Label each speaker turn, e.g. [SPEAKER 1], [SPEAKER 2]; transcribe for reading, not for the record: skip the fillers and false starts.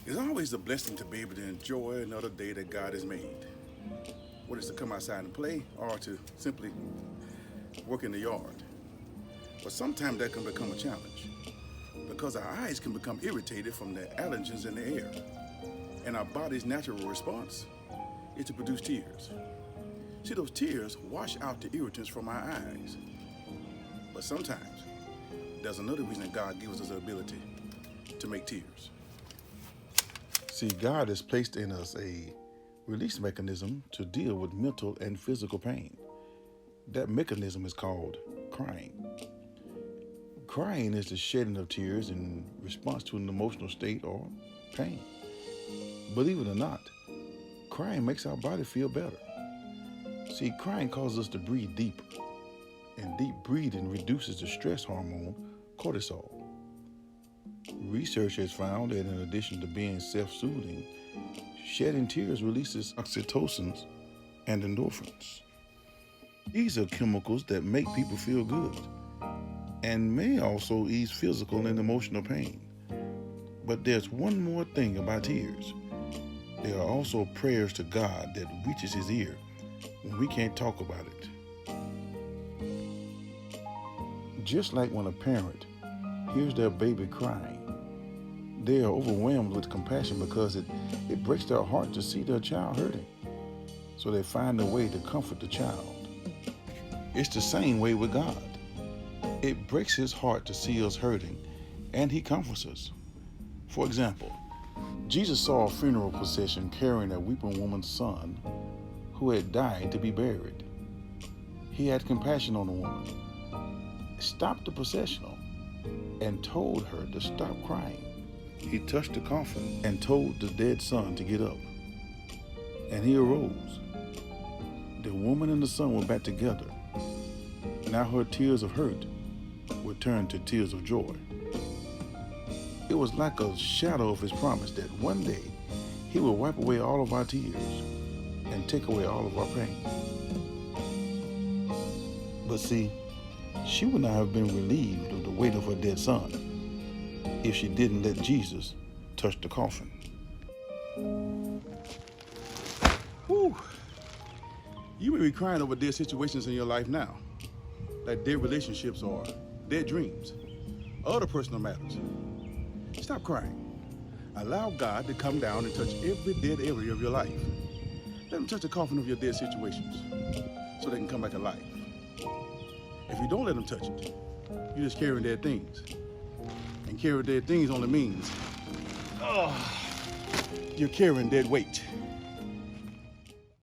[SPEAKER 1] It's always a blessing to be able to enjoy another day that God has made. Whether it's to come outside and play or to simply work in the yard. But sometimes that can become a challenge because our eyes can become irritated from the allergens in the air. And our body's natural response is to produce tears. See, those tears wash out the irritants from our eyes. But sometimes there's another reason God gives us the ability to make tears. See, God has placed in us a release mechanism to deal with mental and physical pain. That mechanism is called crying. Crying is the shedding of tears in response to an emotional state or pain. Believe it or not, crying makes our body feel better. See, crying causes us to breathe deeper, and deep breathing reduces the stress hormone cortisol. Research has found that in addition to being self-soothing, shedding tears releases oxytocins and endorphins. These are chemicals that make people feel good and may also ease physical and emotional pain. But there's one more thing about tears. There are also prayers to God that reaches His ear when we can't talk about it. Just like when a parent hears their baby crying, they are overwhelmed with compassion because it breaks their heart to see their child hurting. So they find a way to comfort the child. It's the same way with God. It breaks His heart to see us hurting, and He comforts us. For example, Jesus saw a funeral procession carrying a weeping woman's son who had died to be buried. He had compassion on the woman, stopped the processional, and told her to stop crying. He touched the coffin and told the dead son to get up. And he arose. The woman and the son were back together. Now her tears of hurt were turned to tears of joy. It was like a shadow of His promise that one day He will wipe away all of our tears and take away all of our pain. But see, she would not have been relieved of the weight of her dead son if she didn't let Jesus touch the coffin. Whew. You may be crying over dead situations in your life now, like dead relationships or dead dreams, other personal matters. Stop crying. Allow God to come down and touch every dead area of your life. Let Him touch the coffin of your dead situations so they can come back alive. If you don't let Him touch it, you're just carrying dead things. And carrying dead things only means you're carrying dead weight.